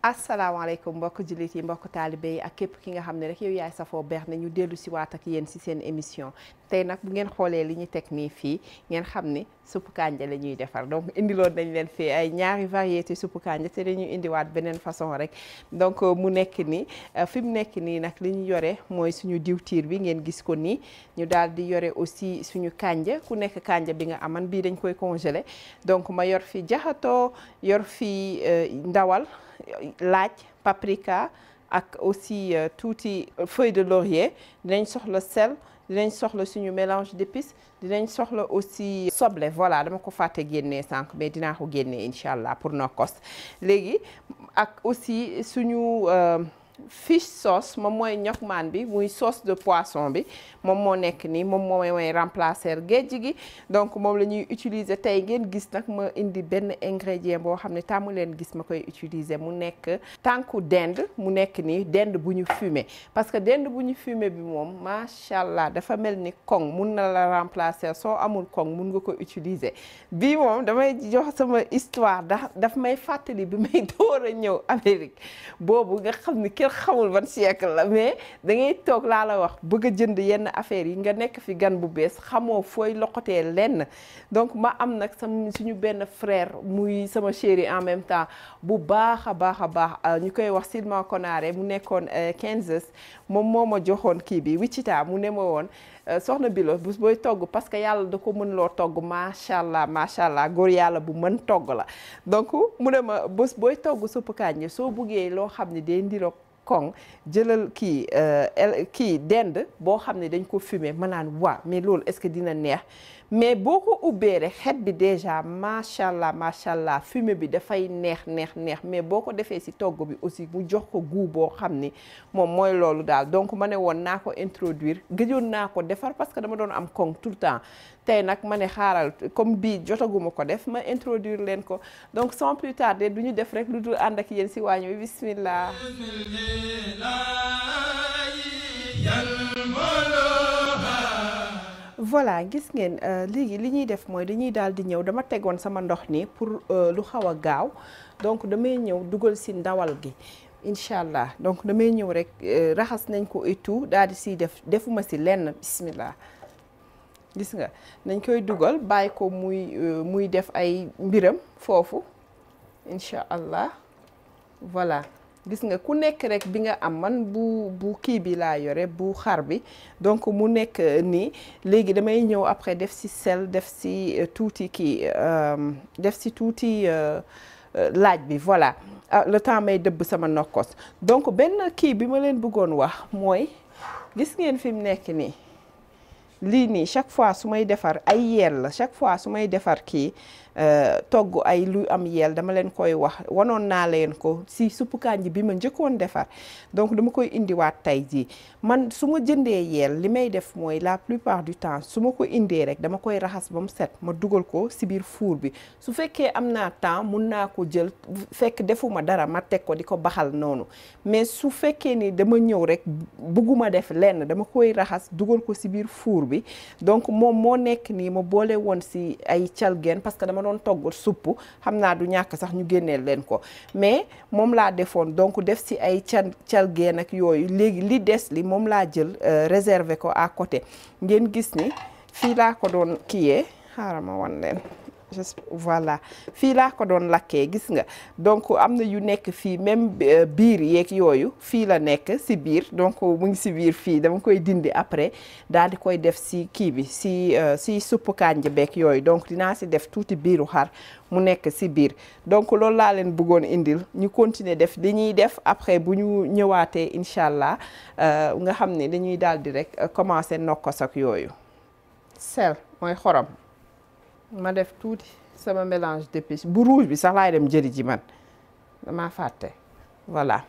asalaamaaleykum mbokk jullit yi mbokk taalibe yi ak képp ki nga xam ne rek yow yaay safoo beex na ñu dellu si waat ak yéen si seen émission tey nag bu ngeen xoolee li ñu teg nii fii ngeen xam ni suppu kànja la ñuy defar donc indiloon nañ leen fii ay ñaari variété suppu kànja te dañuy indiwaat beneen façon rek donc mu nekk ni fi mu nekk nii nag li ñu yore mooy suñu diwtiir bi ngeen gis ko nii ñu daal di yore aussi suñu kànja ku nekk kànja bi nga aman bii dañ koy congelé donc ma yor fi jaxatoo yor fi ndawal laaj paprika ak aussi tuuti feuille de laurier dinañ soxla sel dinañ soxla suñu mélange d'épices dinañ soxla aussi soble voilà dama ko fàtte génnee sànq mais dinaa ko génnee incha allah pour nokkos léegi ak aussi suñu fish sauce moom mooy ñokmaan bi muy sauce de poisson bi moom moo nekk nii moom mooy remplacer géej gi donc moom la ñuy utiliser tey ngeen gis nag ma indi benn ingrédient boo xam ne tàmmu leen gis ma koy utiliser mu nekk tànku dinde mu nekk nii dinde bu ñu fumé parce que dinde bu ñu fumé bi moom macha allah dafa mel ni koŋ mun na la remplacer soo amul koŋ mun nga ko utiliser bii moom damay jox sama histoire daf may fàttali bi may door a ñëw Amérique boobu nga xam ni xamul ban siècle la mais da ngay toog laa la wax bëgg a jënd yenn affaires yi nga nekk fi gan bu bees xamoo fooy loqotee lenn donc ma am nag suñu benn frère muy sama chéri en même temps bu baax a baax a baax ñu koy wax Sylvain Konaré mu nekkoon Kansas moom moo ma joxoon kii bi Wichita mu ne ma woon soxna Bilo bés booy togg parce que yàlla da ko mën loo togg macha allah góor yàlla bu mën togg la donc mu ne ma bés booy togg suppu kànja soo buggee loo xam ne day ndiroog koŋ jëlal kii dinde boo xam ne dañ ko fumé ma naan waa mais loolu est-ce que dina neex mais boo ko ubbee rek xet bi déjà macha allah fumé bi dafay neex mais boo ko defee ci togg bi aussi mu jox ko goût boo xam ni moom mooy loolu daal donc ma ne woon naa ko introduire gëjoon naa ko defar parce que dama doon am koŋ tout le temps tey nag ma ne xaaral comme bii jotaguma ko def ma introduire leen ko donc sans plus tarder du ñu def rek lu dul ànd ak yéen ci waañ wi bismillah voilà gis ngeen léegi li ñuy def mooy dañuy daal di ñëw dama tegoon sama ndox nii pour lu xaw a gaaw donc damay ñëw dugal ci ndawal gi incha allah donc damay ñëw rek raxas nañ ko et tout daal di ciy defuma ci lenn bismillah gis nga nañ koy dugal bàyyi ko muy def ay mbiram foofu incha allah voilà gis nga ku nekk rek bi nga am man bu kii bi laa yore bu xar bi donc mu nekk nii léegi damay ñëw après def ci sel def ci tuuti kii def ci tuuti laaj bi voilà le temps may dëbb sama nokkos donc benn kii bi ma leen bëggoon wax mooy gis ngeen fi mu nekk nii lii nii chaque fois su may defar ay yeel la chaque fois su may defar kii togg ay lu am yeel dama leen koy wax wanoon naa leen ko si suppu kànja bi ma njëkkoon defar donc dama koy indiwaat tey jii man su ma jëndee yeel li may def mooy la plupart du temps su ma ko indee rek dama koy raxas ba mu set ma dugal ko si biir four bi su fekkee am naa temps mun naa ko jël fekk defuma dara ma teg ko di ko baxal noonu mais su fekkee ni dama ñëw rek bugguma def lenn dama koy raxas dugal ko si biir four bi donc moom moo nekk nii ma boole woon si ay calgeen parce que dama doon togg suppu xam naa du ñàkk sax ñu génneel leen ko mais moom laa defoon donc def si ay calgeen ak yooyu léegi li des li moom laa jël réserver ko à côté ngeen gis ni fii laa ko doon kiyee xaaral ma wan leen voilà fii laa ko doon lakkee gis nga donc am na yu nekk fii même biir yeeg yooyu fii la nekk si biir donc mu ngi si biir fii dama koy dindi après daal di koy def si kii bi si suppu kànja beeg yooyu donc dinaa si def tuuti biiru xar mu nekk si biir donc loolu laa leen bëggoon indil ñu continuer def li ñuy def après bu ñu ñëwaatee incha allah nga xam ne dañuy daal di rek commencer nokkos ak yooyu sel mooy xorom ma def tuuti sama mélange d'épices bu rouge bi sax laay dem jëri ji man dama fàtte voilà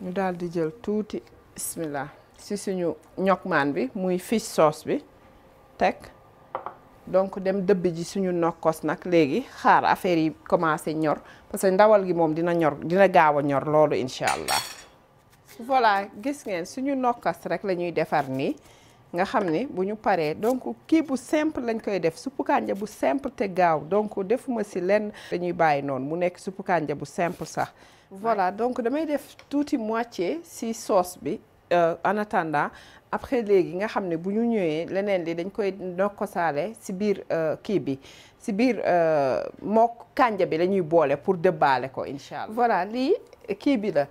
ñu daal di jël tuuti bismillah si suñu ñokmaan bi muy fish sauce bi teg donc dem dëbb ji suñu nokkos nag léegi xaar affaire yi commencé ñor parce que ndawal gi moom dina ñor dina gaaw a ñor loolu incha allah. voilà gis ngeen suñu nokkos rek la ñuy defar nii nga xam ni bu ñu paree donc kii bu simple lañ koy def suppu kànja bu simple te gaaw donc defuma si lenn dañuy bàyyi noonu mu nekk suppu kànja bu simple sax. voilà donc damay def tuuti moitié si sauce bi en attendant après léegi nga xam ne bu ñu ñëwee leneen li dañ koy nokkosaale si biir kii bi si biir mook kànja bi la ñuy boole pour dëbbaale ko incha allah. voilà lii kii bi la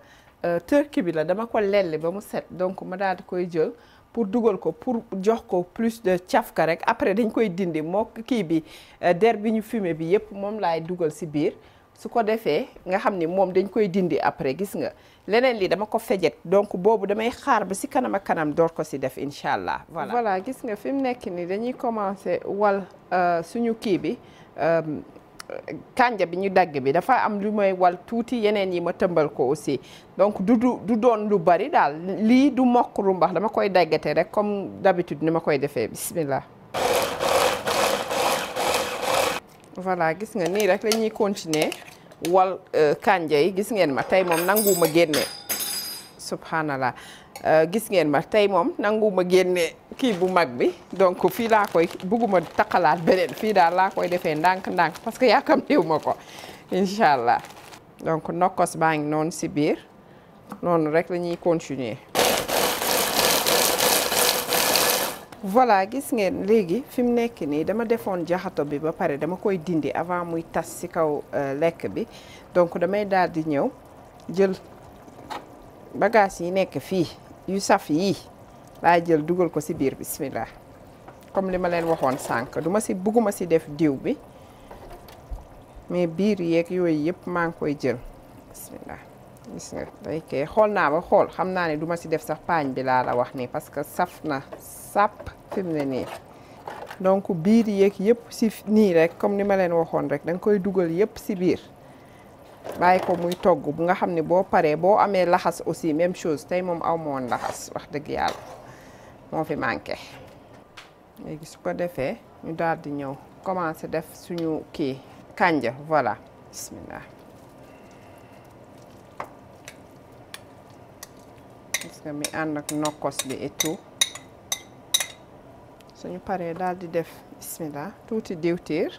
turkey bi la dama ko lelli ba mu set donc ma daal di koy jël pour dugal ko pour jox ko plus de cafka rek après dañ koy dindi mook kii bi der bi ñu fumé bi yépp moom laay dugal si biir. su ko defee nga xam ni moom dañ koy dindi après gis nga leneen li dama ko fejet donc boobu damay xaar ba si kanam ak kanam door ko si def incha allah. voilà gis nga fi mu nekk ni dañuy commencer wal suñu kii bi kànja bi ñu dagg bi dafa am lu may wal tuuti yeneen yi ma tëmbal ko aussi donc du doon lu bari daal lii du mokk rumbax dama koy daggate rek comme d'habitude ni ma koy defee bismillah. voilà gis nga nii rek la ñuy continuer wal kànja yi gis ngeen ma tey moom nanguwuma génne subhanallah gis ngeen ma tey moom nanguwuma génne kii bu mag bi donc fii laa koy bugguma taqalaat beneen fii daal laa koy defee ndànk-ndànk parce que yàkkamtiw ma ko incha allah donc nokkos baa ngi noonu si biir noonu rek la ñuy continuer. voilà gis ngeen léegi fi mu nekk nii dama defoon jaxato bi ba pare dama koy dindi avant muy tas ci kaw lekk bi donc damay daal di ñëw jël bagages yi nekk fii yu saf yii laa jël dugal ko ci biir bismillah comme li ma leen waxoon sànq bugguma ci def diw bi mais biir yeeg yooyu yëpp maa ngi koy jël bismillah gis nga day kay xool naa ba xool xam naa ne duma ci def sax paañ bi laa la wax nii parce que saf na sàpp fi mu ne nii donc biir yeeg yëpp ci nii rek comme ni ma leen waxoon rek da nga koy dugal yëpp ci biir bàyyi ko muy togg bu nga xam ne boo paree boo amee laxas aussi même chose tey moom aw moon laxas wax dëgg yàlla moo fi manqué léegi su ko defee ñu daal di ñëw commencer def suñu kii kànja voilà bismillah gis nga mi ànd ak nokkos bi et tout suñu paree daal di def bismillah tuuti diwtiir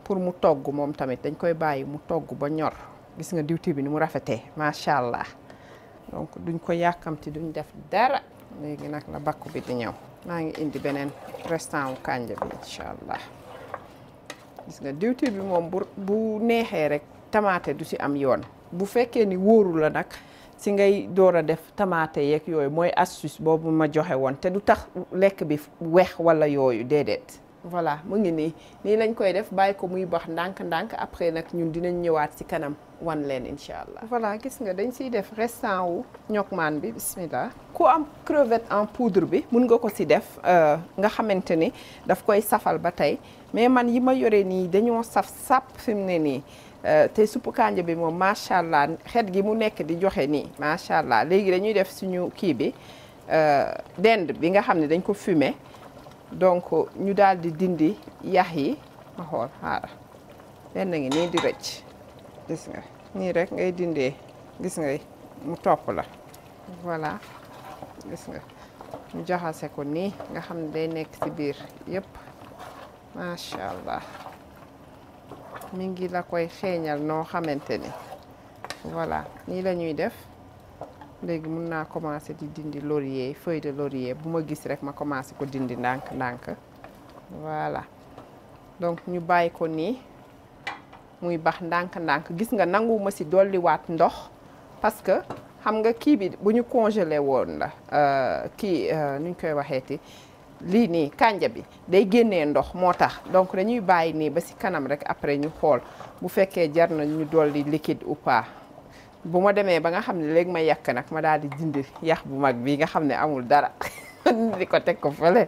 pour mu togg moom tamit dañ koy bàyyi mu togg ba ñor gis nga diwtiir bi ni mu rafetee macha allah donc duñ ko yàkkamti duñ def dara léegi nag la bakku bi di ñëw maa ngi indi beneen restant wu kànja bi incha allah gis nga diwtiir bi moom bu neexee rek tamaate du ci am yoon bu fekkee ni wóoru la nag si ngay door a def tamaate yeeg yooyu mooy astuce boobu ma joxe woon te du tax lekk bi weex wala yooyu déedéet. voilà mu ngi nii lañ koy def bàyyi ko muy bax ndànk-ndànk après nag ñun dinañ ñëwaat ci kanam wan leen incha allah. voilà gis nga dañ siy def restant wu ñokmaan bi bismillah ku am crevette en poudre bi mun nga ko ci def nga xamante ni daf koy safal ba tey mais man yi ma yore nii dañoo saf sàpp fi mu ne nii. te suppu kànja bi moom macha allah xet gi mu nekk di joxe nii macha allah léegi dañuy def suñu kii bi dend bi nga xam ne dañ ko fumé donc ñu daal di dindi yax yi ma xool xaaral benn ngi nii di rëcc gis nga nii rek ngay dindee gis nga mu topp la voilà gis nga ñu jaxase ko nii nga xam ne day nekk ci biir yépp macha allah mi ngi la koy xeeñal noo xamante ni voilà nii la ñuy def léegi mun naa commencer di dindi laurier feuille de laurier bu ma gis rek ma commencer ko dindi ndànk-ndànk voilà donc ñu bàyyi ko nii muy bax ndànk-ndànk gis nga nanguwuma ci dolliwaat ndox parce que xam nga kii bi bu ñu congelé woon la nuñ koy waxeeti lii nii kànja bi day génnee ndox moo tax donc dañuy bàyyi nii ba ci kanam rek après ñu xool bu fekkee jar na ñu dolli liquide ou pas bu ma demee ba nga xam ne léegi ma yàq nag ma daal di dindi yax bu mag bi nga xam ne amul dara di ko teg ko fële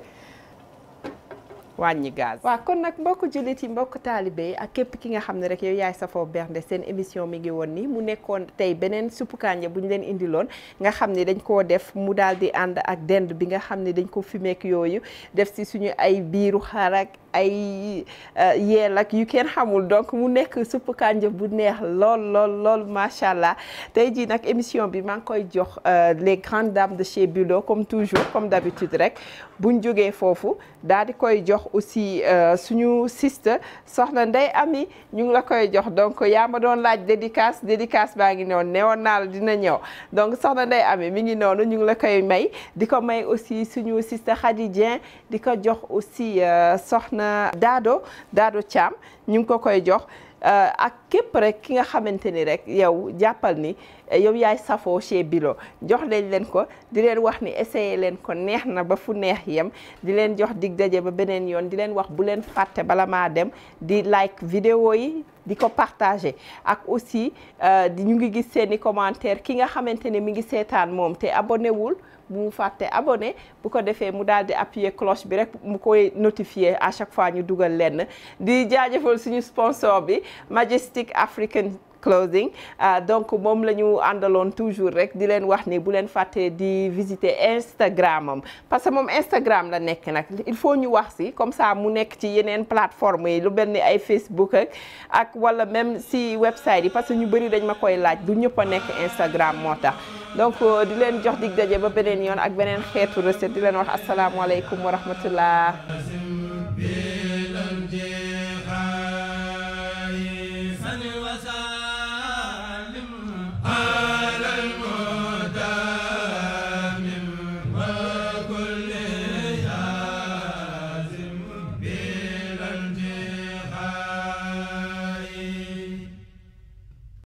wàññi gaz. waaw kon nag mbokk jullit yi mbokk taalibe yi ak képp ki nga xam ne rek yow yaay safoo bernde seen émission mi ngi woon nii mu nekkoon tey beneen suppu kànja bu ñu leen indiloon nga xam ne dañ koo def mu daal di ànd ak dend bi nga xam ne dañ ko fumeek yooyu def si suñu ay biiru xar ak ay yeel ak yu kenn xamul donc mu nekk suppu kànja bu neex lool macha allah tey jii nag émission bi maa ngi koy jox les grandes dames de chez Bulo comme toujours comme d'habitude rek buñ jógee foofu daal di koy jox aussi suñu sister soxna Ndeye Ami ñu ngi la koy jox donc yaa ma doon laaj dédicace baa ngi noonu newoon naa la dina ñëw donc soxna Ndeye Ami mi ngi noonu ñu ngi la koy may di ko may aussi suñu sister Khady Dieng di ko jox aussi soxna Dado Thiam ñu ngi ko koy jox ak képp rek ki nga xamante ni rek yow jàppal ni yow yaay safoo chez Bulo jox leen ko di leen wax ni essayé leen ko neex na ba fu neex yem di leen jox dig daje ba beneen yoon di leen wax bu leen fàtte bala maa dem di like vidéo yi di ko partager ak aussi ñu ngi gis seeni commentaire ki nga xamante ne mi ngi seetaan moom te abonné wul bu mu fàtte abonné bu ko defee mu daal di appuyer cloche bi rek mu koy notifier à chaque fois ñu dugal leen di jaajëfal suñu sponsor bi Majestic African Clothing donc moom la ñu àndaloon toujours rek di leen wax ni bu leen fàtte di visiter Instagram am parce que moom Instagram la nekk nag il faut ñu wax si comme ça mu nekk ci yeneen plateforme yi lu mel ni ay Facebook ak wala même si website yi parce que ñu bëri dañ ma koy laaj du ñëpp a nekk Instagram moo tax donc di leen jox dig daje ba beneen yoon ak beneen xeetu recette di leen wax asalaamaaleykum wa rahmatullah